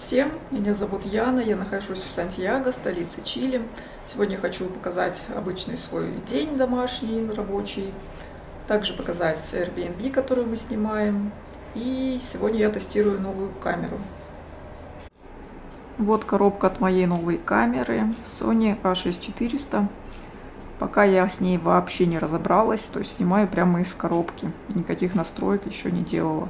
всем! Меня зовут Яна, я нахожусь в Сантьяго, столице Чили. Сегодня я хочу показать обычный свой день домашний, рабочий. Также показать Airbnb, который мы снимаем. И сегодня я тестирую новую камеру. Вот коробка от моей новой камеры Sony A6400. Пока я с ней вообще не разобралась, то есть снимаю прямо из коробки. Никаких настроек еще не делала.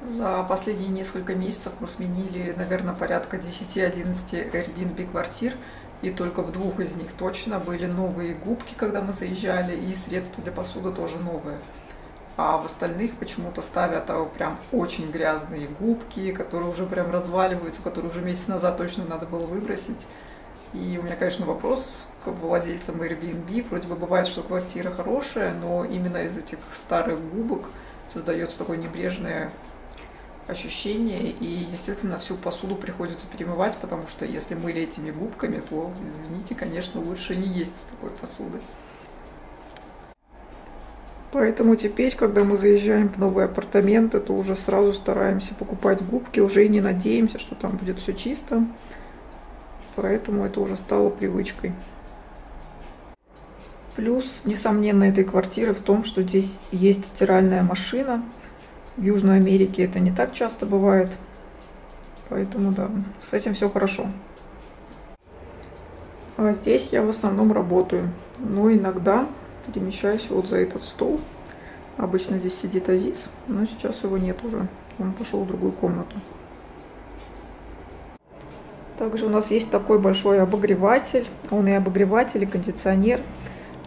За последние несколько месяцев мы сменили, наверное, порядка 10-11 Airbnb квартир. И только в 2 из них точно были новые губки, когда мы заезжали, и средства для посуды тоже новые. А в остальных почему-то ставят прям очень грязные губки, которые уже прям разваливаются, которые уже месяц назад точно надо было выбросить. И у меня, конечно, вопрос к владельцам Airbnb. Вроде бы бывает, что квартира хорошая, но именно из этих старых губок создается такое небрежное ощущение. И, естественно, всю посуду приходится перемывать, потому что если мыли этими губками, то, извините, конечно, лучше не есть такой посуды. Поэтому теперь, когда мы заезжаем в новые апартаменты, то уже сразу стараемся покупать губки, уже и не надеемся, что там будет все чисто. Поэтому это уже стало привычкой. Плюс, несомненно, этой квартиры в том, что здесь есть стиральная машина. В Южной Америке это не так часто бывает. Поэтому, да, с этим все хорошо. А здесь я в основном работаю. Но иногда перемещаюсь вот за этот стол. Обычно здесь сидит Азиз, но сейчас его нет уже. Он пошел в другую комнату. Также у нас есть такой большой обогреватель. Он и обогреватель, и кондиционер.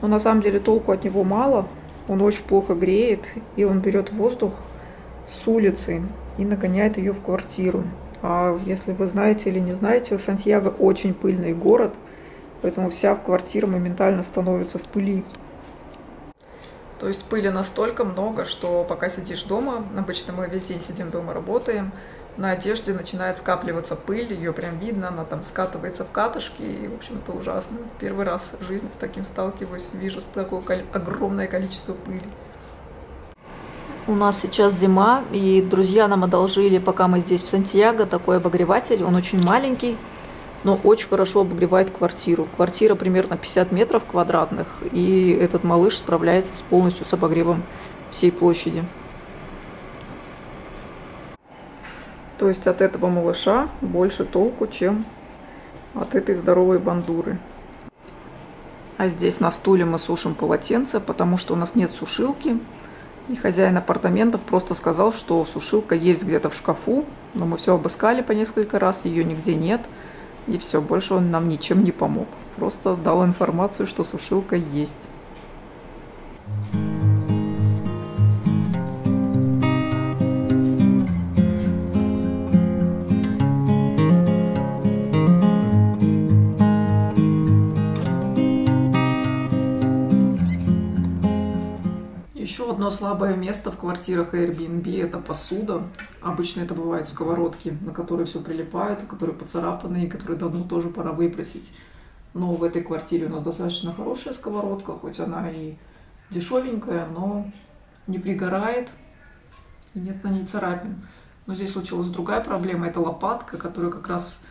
Но на самом деле толку от него мало. Он очень плохо греет, и он берет воздух с улицы и нагоняет ее в квартиру. А если вы знаете или не знаете, Сантьяго очень пыльный город, поэтому вся квартира моментально становится в пыли. То есть пыли настолько много, что пока сидишь дома, обычно мы весь день сидим дома, работаем, на одежде начинает скапливаться пыль, ее прям видно, она там скатывается в катышки, и, в общем, это ужасно. Первый раз в жизни с таким сталкиваюсь, вижу такое огромное количество пыли. У нас сейчас зима, и друзья нам одолжили, пока мы здесь в Сантьяго, такой обогреватель, он очень маленький, но очень хорошо обогревает квартиру. Квартира примерно 50 метров квадратных, и этот малыш справляется полностью с обогревом всей площади. То есть от этого малыша больше толку, чем от этой здоровой бандуры. А здесь на стуле мы сушим полотенца, потому что у нас нет сушилки. И хозяин апартаментов просто сказал, что сушилка есть где-то в шкафу, но мы все обыскали по несколько раз, ее нигде нет. И все, больше он нам ничем не помог. Просто дал информацию, что сушилка есть. Еще одно слабое место в квартирах Airbnb – это посуда. Обычно это бывают сковородки, на которые все прилипают, которые поцарапаны и которые давно тоже пора выбросить. Но в этой квартире у нас достаточно хорошая сковородка, хоть она и дешевенькая, но не пригорает и нет на ней царапин. Но здесь случилась другая проблема – это лопатка, которая как раз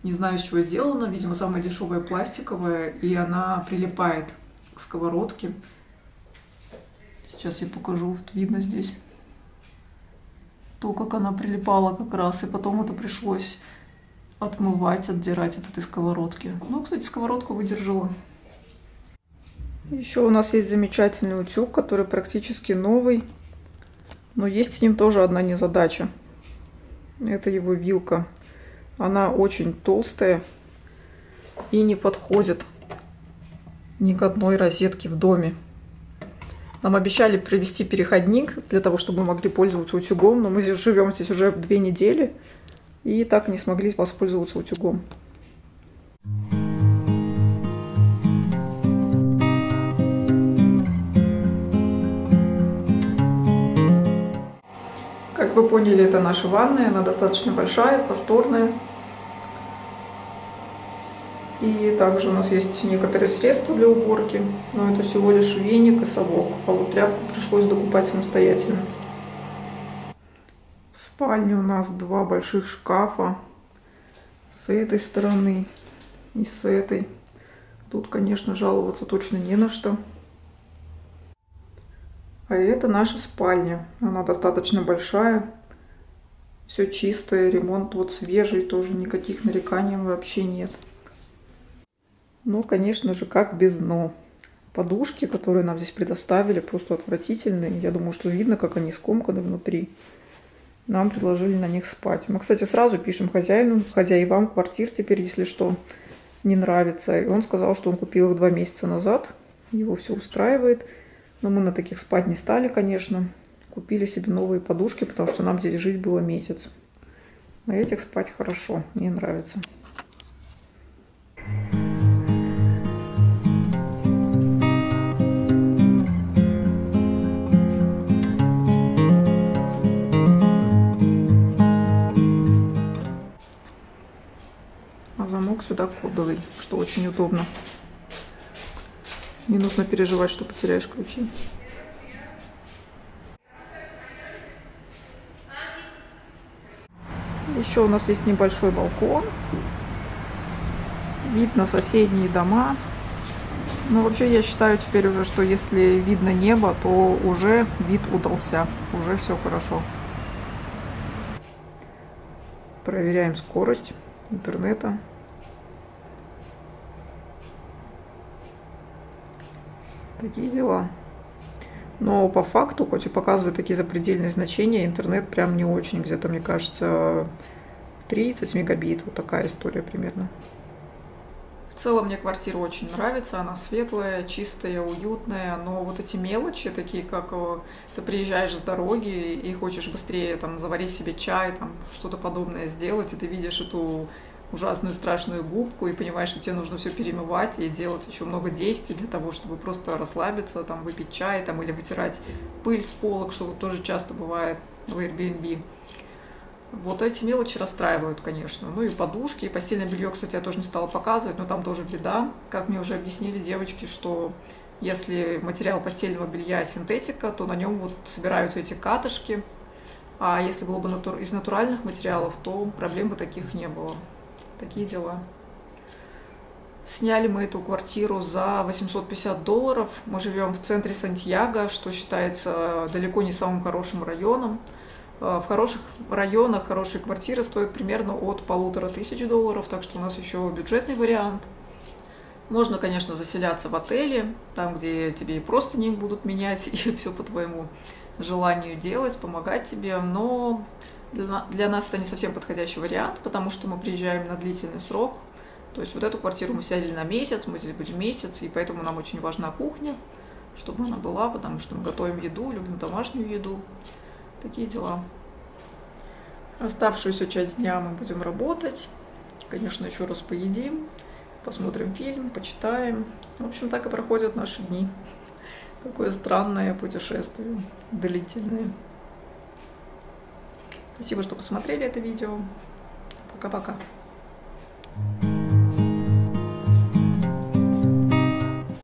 не знаю, из чего сделана, видимо, самая дешевая пластиковая, и она прилипает к сковородке. Сейчас я покажу, вот видно здесь то, как она прилипала как раз, и потом это пришлось отмывать, отдирать от этой сковородки. Ну, кстати, сковородку выдержала. Еще у нас есть замечательный утюг, который практически новый, но есть с ним тоже одна незадача. Это его вилка. Она очень толстая и не подходит ни к одной розетке в доме. Нам обещали привезти переходник для того, чтобы мы могли пользоваться утюгом, но мы живем здесь уже 2 недели и так не смогли воспользоваться утюгом. Как вы поняли, это наша ванная, она достаточно большая, просторная. И также у нас есть некоторые средства для уборки, но это всего лишь веник и совок, а вот тряпку пришлось докупать самостоятельно. В спальне у нас 2 больших шкафа с этой стороны и с этой. Тут, конечно, жаловаться точно не на что. А это наша спальня. Она достаточно большая. Все чистое, ремонт вот свежий, тоже никаких нареканий вообще нет. Но, конечно же, как без «но». Подушки, которые нам здесь предоставили, просто отвратительные. Я думаю, что видно, как они скомканы внутри. Нам предложили на них спать. Мы, кстати, сразу пишем хозяевам квартир теперь, если что, не нравится. И он сказал, что он купил их 2 месяца назад. Его все устраивает. Но мы на таких спать не стали, конечно. Купили себе новые подушки, потому что нам здесь жить было месяц. На этих спать хорошо, мне нравится. А замок сюда кодовый, что очень удобно. Не нужно переживать, что потеряешь ключи. Еще у нас есть небольшой балкон. Вид на соседние дома. Но вообще я считаю теперь уже, что если видно небо, то уже вид удался. Уже все хорошо. Проверяем скорость интернета. Такие дела. Но по факту, хоть и показывает такие запредельные значения, интернет прям не очень. Где-то, мне кажется, 30 мегабит. Вот такая история примерно. В целом мне квартира очень нравится. Она светлая, чистая, уютная. Но вот эти мелочи, такие как ты приезжаешь с дороги и хочешь быстрее там заварить себе чай, там что-то подобное сделать, и ты видишь эту ужасную страшную губку и понимаешь, что тебе нужно все перемывать и делать еще много действий для того, чтобы просто расслабиться, там выпить чай, там или вытирать пыль с полок, что тоже часто бывает в Airbnb. Вот эти мелочи расстраивают, конечно. Ну и подушки, и постельное белье, кстати, я тоже не стала показывать, но там тоже беда. Как мне уже объяснили девочки, что если материал постельного белья синтетика, то на нем вот собираются эти катышки. А если было бы из натуральных материалов, то проблем бы таких не было. Такие дела. Сняли мы эту квартиру за $850. Мы живем в центре Сантьяго, что считается далеко не самым хорошим районом. В хороших районах хорошие квартиры стоят примерно от $1500, так что у нас еще бюджетный вариант. Можно, конечно, заселяться в отеле, там, где тебе и просто не будут менять, и все по твоему желанию делать, помогать тебе, но для нас это не совсем подходящий вариант, потому что мы приезжаем на длительный срок. То есть вот эту квартиру мы сняли на месяц, мы здесь будем месяц, и поэтому нам очень важна кухня, чтобы она была, потому что мы готовим еду, любим домашнюю еду. Такие дела. Оставшуюся часть дня мы будем работать. Конечно, еще раз поедим, посмотрим фильм, почитаем. В общем, так и проходят наши дни. Такое странное путешествие, длительное. Спасибо, что посмотрели это видео. Пока-пока.